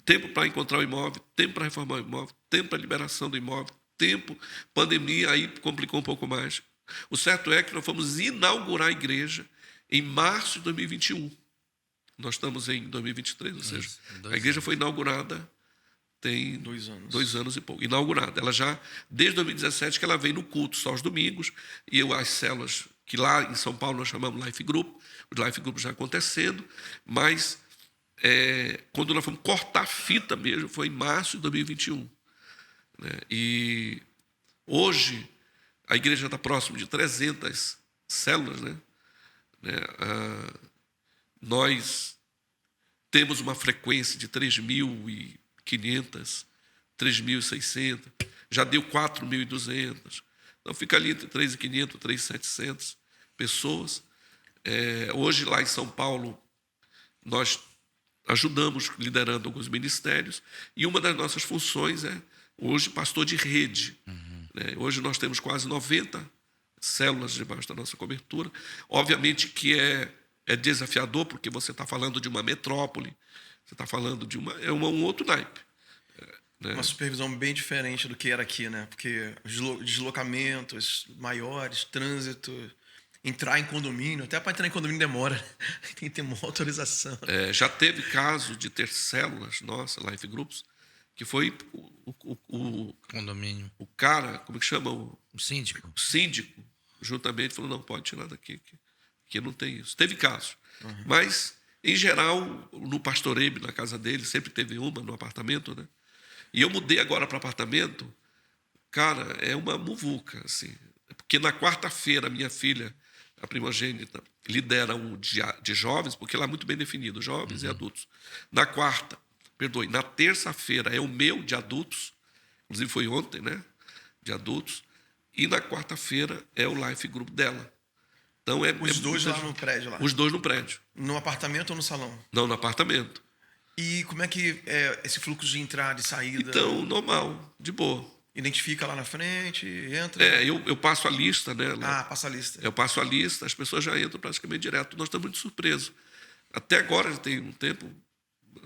tempo para encontrar o imóvel, tempo para reformar o imóvel, tempo para liberação do imóvel, tempo, pandemia, aí complicou um pouco mais. O certo é que nós fomos inaugurar a igreja em março de 2021. Nós estamos em 2023, ou seja, Isso, a igreja foi inaugurada tem 2 anos. 2 anos e pouco. Inaugurada. Ela já, desde 2017, que ela vem no culto só aos domingos, e as células, que lá em São Paulo nós chamamos Life Group, os Life Group já acontecendo, mas quando nós fomos cortar a fita mesmo, foi em março de 2021. Né? E hoje, a igreja está próximo de 300 células, né? Nós temos uma frequência de 3.500, 3.600, já deu 4.200. Então, fica ali entre 3.500 e 3.700 pessoas. Hoje, lá em São Paulo, nós ajudamos, liderando alguns ministérios, e uma das nossas funções é, hoje, pastor de rede. Né? Hoje nós temos quase 90 células debaixo da nossa cobertura. Obviamente que é desafiador, porque você está falando de uma metrópole, você está falando de um outro naipe. Né? Uma supervisão bem diferente do que era aqui, né? Porque deslocamentos maiores, trânsito, entrar em condomínio, até para entrar em condomínio demora, tem que ter uma autorização. Já teve caso de ter células nossas, Life Groups, que foi o Condomínio. o cara, como que chama? O síndico. O síndico, juntamente, falou, não, pode tirar daqui, que não tem isso. Teve casos. Mas, em geral, no pastoreio, na casa dele, sempre teve uma no apartamento, né? E eu mudei agora para apartamento, cara, é uma muvuca, assim. Porque na quarta-feira, minha filha, a primogênita, lidera um de jovens, porque lá é muito bem definido, jovens e adultos. Na terça-feira é o meu de adultos, inclusive foi ontem, né? De adultos. E na quarta-feira é o Life Group dela. Então Os dois lá no prédio? Lá. Os dois no prédio. No apartamento ou no salão? Não, no apartamento. E como é que é esse fluxo de entrada e saída? Então, normal, de boa. Identifica lá na frente, entra? Eu passo a lista, né? Passa a lista. Eu passo a lista, as pessoas já entram praticamente direto. Nós estamos muito surpresos. Até agora, já tem um tempo,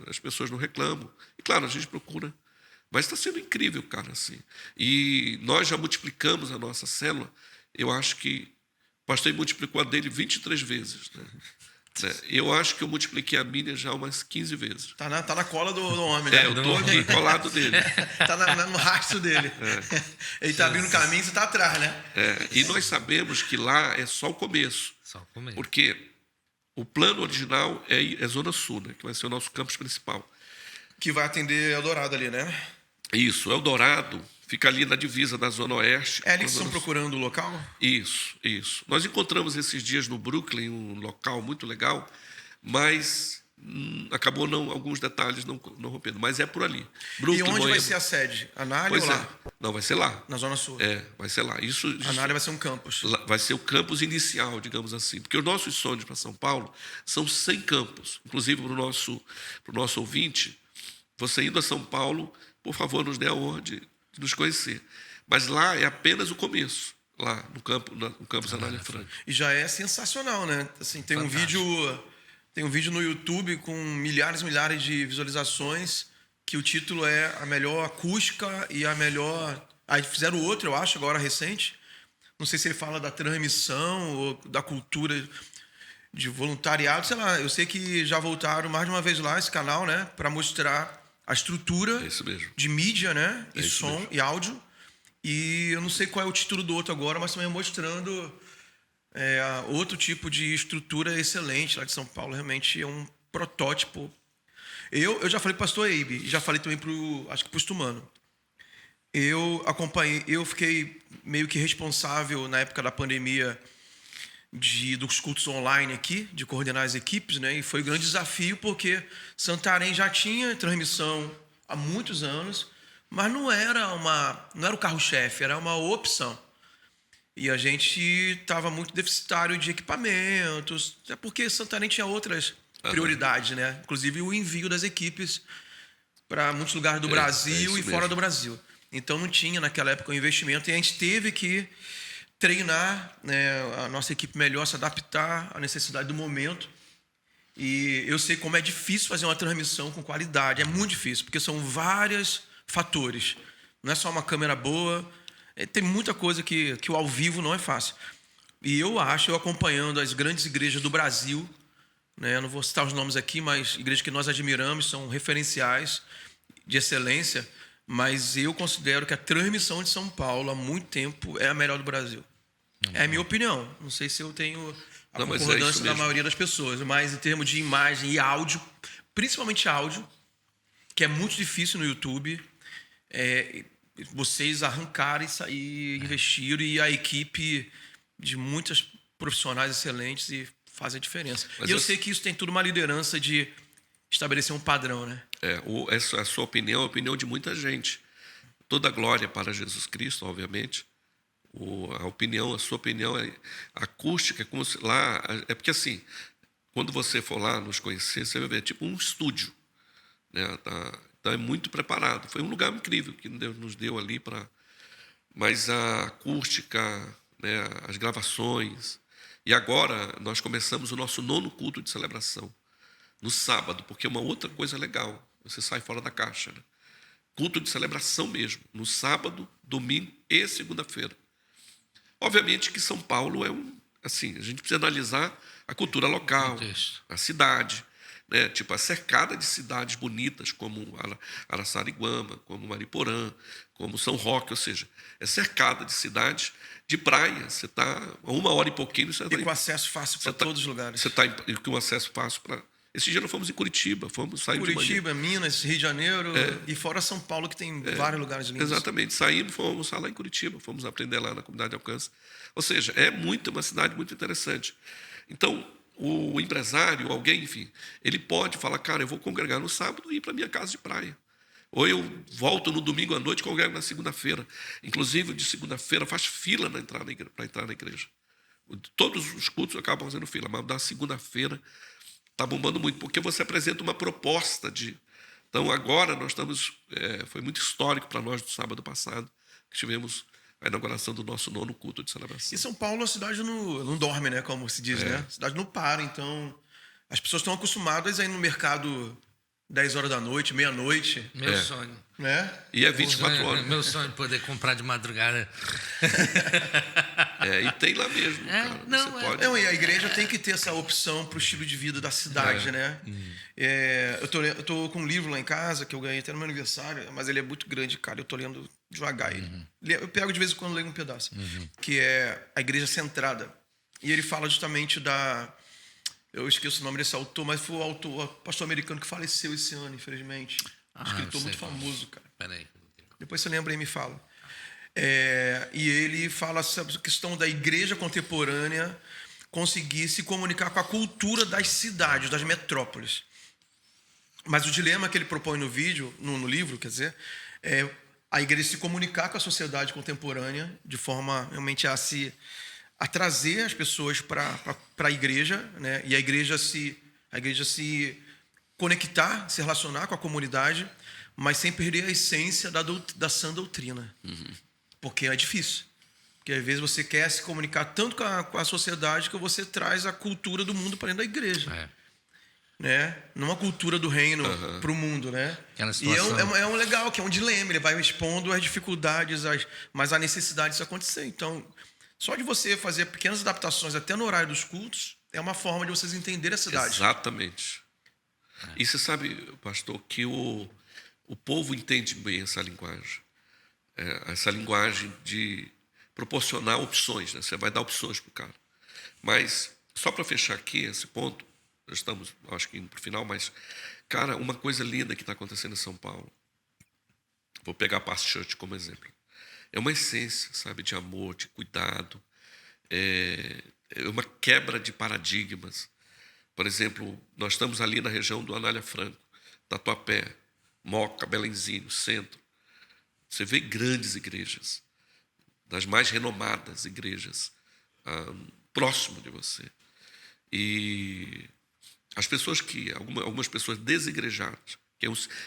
as pessoas não reclamam. E, claro, a gente procura. Mas está sendo incrível, cara, assim. E nós já multiplicamos a nossa célula. Eu acho que o pastor multiplicou a dele 23 vezes, né? Eu acho que eu multipliquei a minha já umas 15 vezes. Tá na cola do homem, né? Eu estou aqui colado dele. Tá no rastro dele. Ele está abrindo caminho, você está atrás, né? E nós sabemos que lá é só o começo. Só o começo. Porque o plano original é Zona Sul, né? Que vai ser o nosso campus principal. Que vai atender Eldorado ali, né? Isso, Eldorado fica ali na divisa da Zona Oeste. É ali que estão procurando o local? Isso. Nós encontramos esses dias no Brooklyn um local muito legal, mas acabou alguns detalhes não rompendo, mas é por ali. Brooklyn, e onde vai Moema. ser a sede? Anália ou lá? Não, vai ser lá. Na Zona Sul? Vai ser lá. Isso Anália vai ser um campus. Vai ser o campus inicial, digamos assim. Porque os nossos sonhos para São Paulo são 100 campos. Inclusive, para o nosso ouvinte, você indo a São Paulo, por favor, nos dê a honra de nos conhecer. Mas lá é apenas o começo, lá no campus Anália Franco. E já é sensacional, né? Assim, tem um vídeo no YouTube com milhares e milhares de visualizações, que o título é a melhor acústica e a melhor... Aí fizeram outro, eu acho, agora recente. Não sei se ele fala da transmissão ou da cultura de voluntariado, sei lá. Eu sei que já voltaram mais de uma vez lá, esse canal, né? Para mostrar a estrutura de mídia, né? E som e áudio. E eu não sei qual é o título do outro agora, mas também mostrando outro tipo de estrutura excelente lá de São Paulo. Realmente é um protótipo. Eu já falei para o pastor Eibe, e já falei também acho que para o Stumano. Eu fiquei meio que responsável na época da pandemia dos cultos online aqui, de coordenar as equipes, né? E foi um grande desafio porque Santarém já tinha transmissão há muitos anos, mas não era o carro-chefe, era uma opção. E a gente estava muito deficitário de equipamentos, até porque Santarém tinha outras prioridades, né? Inclusive o envio das equipes para muitos lugares do Brasil e fora do Brasil. Então não tinha naquela época o investimento e a gente teve que treinar, né, a nossa equipe melhor, se adaptar à necessidade do momento. E eu sei como é difícil fazer uma transmissão com qualidade. É muito difícil, porque são vários fatores. Não é só uma câmera boa. Tem muita coisa que o ao vivo não é fácil. E eu acompanhando as grandes igrejas do Brasil, né? Eu não vou citar os nomes aqui, mas igrejas que nós admiramos, são referenciais de excelência, mas eu considero que a transmissão de São Paulo há muito tempo é a melhor do Brasil. É a minha opinião. Não sei se eu tenho a concordância da maioria das pessoas, mas em termos de imagem e áudio, principalmente áudio, que é muito difícil no YouTube, vocês arrancaram e sair, investiram, e a equipe de muitas profissionais excelentes e faz a diferença. Mas eu sei que isso tem tudo uma liderança de estabelecer um padrão, né? A sua opinião é a opinião de muita gente. Toda glória para Jesus Cristo, obviamente. A sua opinião é acústica, é como se lá. É porque assim, quando você for lá nos conhecer, você vai ver tipo um estúdio, né? Então é muito preparado. Foi um lugar incrível que Deus nos deu ali para. Mas a acústica, né? As gravações. E agora nós começamos o nosso 9º culto de celebração no sábado, porque é uma outra coisa legal. Você sai fora da caixa, né? Culto de celebração mesmo, no sábado, domingo e segunda-feira. Obviamente que São Paulo assim, a gente precisa analisar a cultura local, a cidade, né? Tipo, é cercada de cidades bonitas, como Araçariguama, como Mariporã, como São Roque, ou seja, é cercada de cidades de praia. Você está a 1 hora e pouquinho. E com acesso fácil para todos os lugares. Você está com acesso fácil para... Esse dia nós fomos em Curitiba, Curitiba, Minas, Rio de Janeiro, e fora São Paulo, que tem vários lugares lindos. Exatamente, saímos, fomos almoçar lá em Curitiba, fomos aprender lá na comunidade de Alcance. Ou seja, é uma cidade muito interessante. Então, o empresário, alguém, enfim, ele pode falar, cara, eu vou congregar no sábado e ir para a minha casa de praia. Ou eu volto no domingo à noite e congrego na segunda-feira. Inclusive, de segunda-feira faz fila para entrar na igreja. Todos os cultos acabam fazendo fila, mas na segunda-feira está bombando muito, porque você apresenta uma proposta de... Então, agora nós estamos... foi muito histórico para nós no sábado passado, que tivemos a inauguração do nosso 9º culto de celebração. E São Paulo, a cidade não dorme, né? Como se diz, né? A cidade não para, então... As pessoas estão acostumadas a ir no mercado 10 horas da noite, meia-noite. Meu sonho. Né? E é 24 horas. Meu sonho é poder comprar de madrugada. E tem lá mesmo, cara. Pode... Não, e a igreja tem que ter essa opção para o estilo de vida da cidade, né? Eu tô com um livro lá em casa, que eu ganhei até no meu aniversário, mas ele é muito grande, cara. Eu tô lendo devagar ele. Eu pego de vez em quando, leio um pedaço. Que é A Igreja Centrada. E ele fala justamente da... Eu esqueço o nome desse autor, mas foi o pastor americano que faleceu esse ano, infelizmente. Escritor muito famoso, cara. Peraí. Depois você lembra e me fala. E ele fala sobre a questão da igreja contemporânea conseguir se comunicar com a cultura das cidades, das metrópoles. Mas o dilema que ele propõe no vídeo, no livro, quer dizer, é a igreja se comunicar com a sociedade contemporânea de forma realmente a trazer as pessoas para a igreja, né? E a igreja se conectar, se relacionar com a comunidade, mas sem perder a essência da sã doutrina. Porque é difícil. Porque às vezes você quer se comunicar tanto com a sociedade que você traz a cultura do mundo para dentro da igreja. Né? Não uma cultura do reino para o mundo, né? E é um legal, que é um dilema. Ele vai expondo as dificuldades, mas a necessidade disso acontecer. Então, só de você fazer pequenas adaptações até no horário dos cultos é uma forma de vocês entenderem a cidade. Exatamente. E você sabe, pastor, que o povo entende bem essa linguagem. Essa linguagem de proporcionar opções, né? Você vai dar opções para o cara. Mas, só para fechar aqui esse ponto, nós estamos, acho que indo para o final, mas, cara, uma coisa linda que está acontecendo em São Paulo, vou pegar a Past Church como exemplo, é uma essência, sabe, de amor, de cuidado, é uma quebra de paradigmas. Por exemplo, nós estamos ali na região do Anália Franco, Tatuapé, Moca, Belenzinho, Centro. Você vê grandes igrejas, das mais renomadas igrejas, próximo de você. E as pessoas algumas pessoas desigrejadas,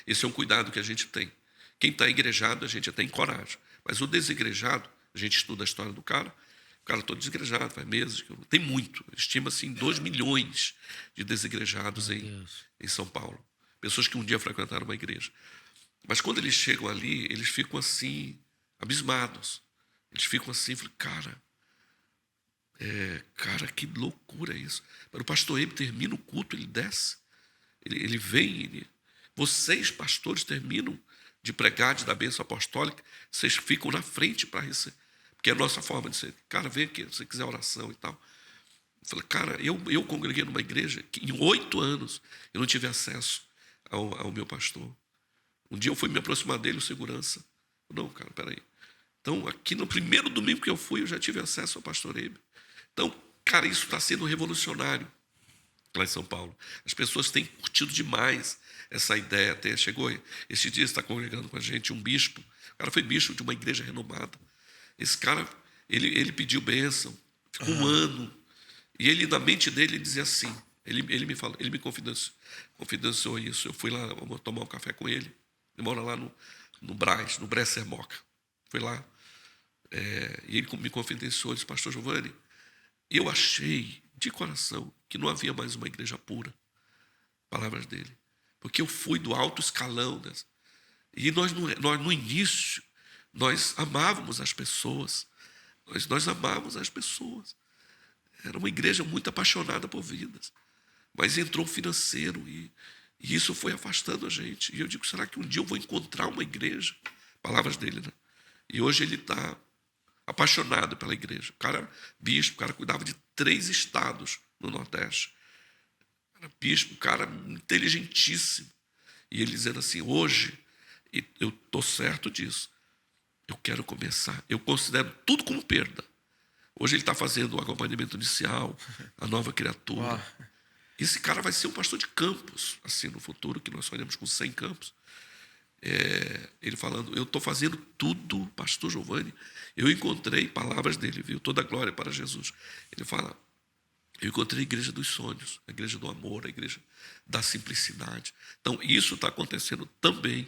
esse é um cuidado que a gente tem. Quem está igrejado, a gente até encoraja. Mas o desigrejado, a gente estuda a história do cara, o cara todo desigrejado, faz meses. Tem muito, estima-se em 2 milhões de desigrejados em São Paulo. Pessoas que um dia frequentaram uma igreja. Mas quando eles chegam ali, eles ficam assim, abismados. Eles ficam assim, cara, Cara, que loucura isso. Mas o pastor Ebe termina o culto, ele desce, ele vem, vocês, pastores, terminam de pregar, de dar bênção apostólica, vocês ficam na frente para receber, porque é a nossa forma de ser. Cara, vem aqui, se você quiser oração e tal. Eu falei, cara, eu congreguei numa igreja que em 8 anos eu não tive acesso ao meu pastor. Um dia eu fui me aproximar dele, o segurança. Não, cara, peraí. Então, aqui no primeiro domingo que eu fui, eu já tive acesso ao pastor Ebe. Então, cara, isso está sendo revolucionário lá em São Paulo. As pessoas têm curtido demais essa ideia. Até chegou, esse dia está congregando com a gente um bispo. O cara foi bispo de uma igreja renomada. Esse cara, ele pediu bênção, ficou um ano. E ele, na mente dele, ele dizia assim, ele me confidenciou isso. Eu fui lá tomar um café com ele. Ele mora lá no Brás, no Bresser Moca. Fui lá. E ele me confidenciou, disse, pastor Giovanni, eu achei de coração que não havia mais uma igreja pura. Palavras dele. Porque eu fui do alto escalão. E nós no início, nós amávamos as pessoas. Nós amávamos as pessoas. Era uma igreja muito apaixonada por vidas. Mas entrou o financeiro e isso foi afastando a gente. E eu digo, será que um dia eu vou encontrar uma igreja? Palavras dele, né? E hoje ele está apaixonado pela igreja. O cara bispo, o cara cuidava de 3 estados no Nordeste. Era bispo, um cara inteligentíssimo. E ele dizendo assim, hoje, eu estou certo disso, eu quero começar. Eu considero tudo como perda. Hoje ele está fazendo o acompanhamento inicial, a nova criatura. Uau. Esse cara vai ser um pastor de campos, assim, no futuro, que nós sonhamos com 100 campos. Ele falando, eu estou fazendo tudo, pastor Giovanni. Eu encontrei palavras dele, viu? Toda a glória para Jesus. Ele fala, eu encontrei a igreja dos sonhos, a igreja do amor, a igreja da simplicidade. Então, isso está acontecendo também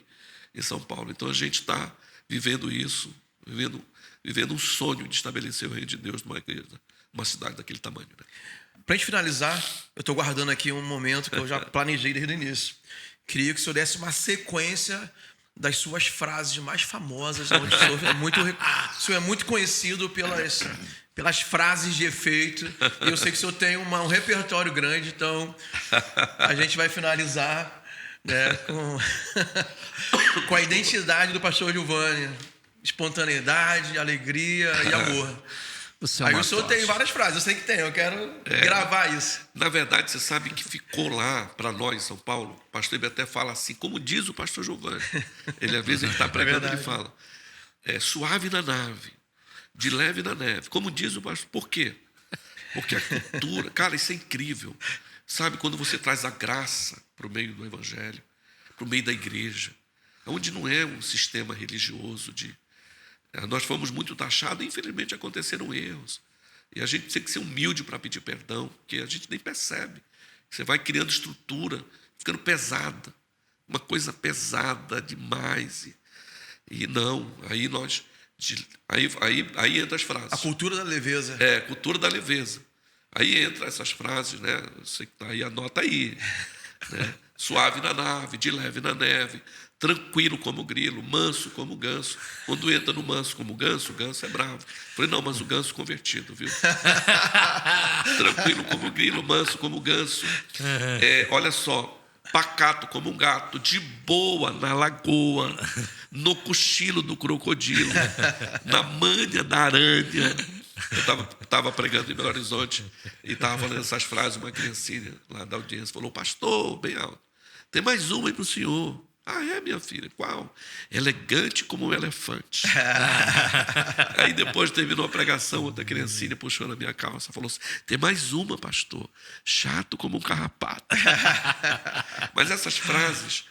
em São Paulo. Então, a gente está vivendo isso, vivendo um sonho de estabelecer o reino de Deus numa igreja, numa cidade daquele tamanho, né? Para a gente finalizar, eu estou guardando aqui um momento que eu já planejei desde o início. Queria que o senhor desse uma sequência das suas frases mais famosas, onde o senhor é muito conhecido pelas frases de efeito. E eu sei que o senhor tem um repertório grande, então a gente vai finalizar, né, com a identidade do pastor Giovanni. Espontaneidade, alegria e amor. Aí o senhor tem várias frases, eu sei que tem, eu quero gravar isso. Na verdade, você sabe que ficou lá para nós em São Paulo, o pastor Ibe até fala assim, como diz o pastor Giovanni. Ele, às vezes, ele está pregando, ele fala, suave na nave, de leve na neve. Como diz o pastor, por quê? Porque a cultura, cara, isso é incrível. Sabe, quando você traz a graça para o meio do evangelho, para o meio da igreja, onde não é um sistema religioso de... Nós fomos muito taxados e, infelizmente, aconteceram erros. E a gente tem que ser humilde para pedir perdão, porque a gente nem percebe. Você vai criando estrutura, ficando pesada. Uma coisa pesada demais. E não, aí nós... Aí entra as frases. A cultura da leveza. Cultura da leveza. Aí entra essas frases, né? Você que está aí, anota aí. Né? Suave na nave, de leve na neve, tranquilo como grilo, manso como ganso. Quando entra no manso como ganso, o ganso é bravo. Falei, não, mas o ganso convertido, viu? Tranquilo como grilo, manso como ganso. Olha só, pacato como um gato, de boa na lagoa, no cochilo do crocodilo, na manha da aranha. Eu estava pregando em Belo Horizonte e estava falando essas frases, uma criancinha lá da audiência falou, pastor, bem alto, tem mais uma aí para o senhor. Ah, minha filha, qual? Elegante como um elefante. Aí depois terminou a pregação, outra criancinha puxou na minha calça, falou assim, tem mais uma, pastor, chato como um carrapato. Mas essas frases,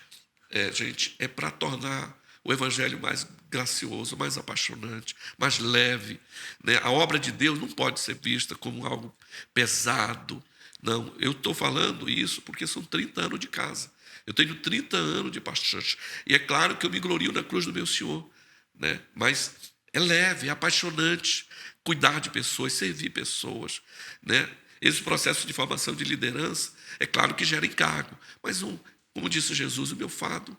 gente, é para tornar o evangelho mais gracioso, mais apaixonante, mais leve, né? A obra de Deus não pode ser vista como algo pesado. Não, eu estou falando isso porque são 30 anos de casa. Eu tenho 30 anos de pastor. E é claro que eu me glorio na cruz do meu Senhor, né? Mas é leve, é apaixonante cuidar de pessoas, servir pessoas, né? Esse processo de formação de liderança, é claro que gera encargo. Mas, como disse Jesus, o meu fardo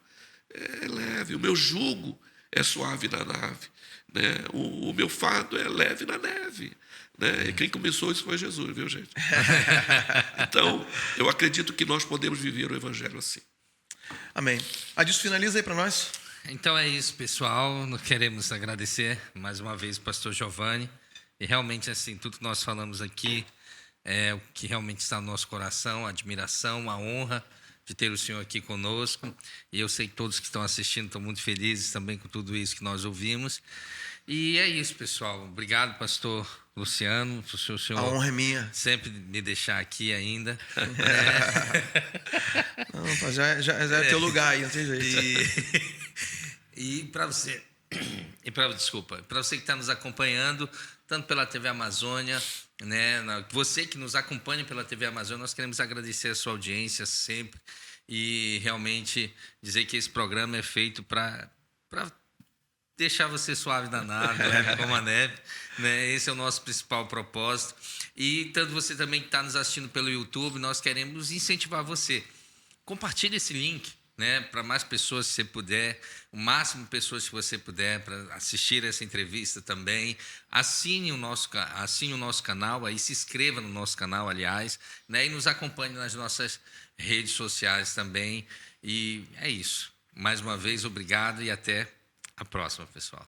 é leve, o meu jugo é suave na nave, né? O meu fardo é leve na neve, né? E quem começou isso foi Jesus, viu, gente? Então, eu acredito que nós podemos viver o evangelho assim. Amém. Adilson, finaliza aí para nós. Então é isso, pessoal. Nós queremos agradecer mais uma vez o pastor Giovanni. E realmente, assim, tudo que nós falamos aqui é o que realmente está no nosso coração, a admiração, a honra de ter o senhor aqui conosco. E eu sei que todos que estão assistindo estão muito felizes também com tudo isso que nós ouvimos. E é isso, pessoal. Obrigado, pastor Luciano, por o senhor A honra é minha. sempre me deixar aqui ainda. Não, já é teu lugar aí, não tem jeito. E para você, para você que está nos acompanhando, tanto pela TV Amazônia, né, você que nos acompanha pela TV Amazônia, nós queremos agradecer a sua audiência sempre e realmente dizer que esse programa é feito para deixar você suave na nave, leve como a neve, né? Esse é o nosso principal propósito. E tanto você também que está nos assistindo pelo YouTube, nós queremos incentivar você. Compartilhe esse link, né, para mais pessoas, se você puder, o máximo de pessoas que você puder, para assistir essa entrevista também. Assine o nosso canal, aí se inscreva no nosso canal, aliás, né, e nos acompanhe nas nossas redes sociais também. E é isso. Mais uma vez, obrigado e até a próxima, pessoal.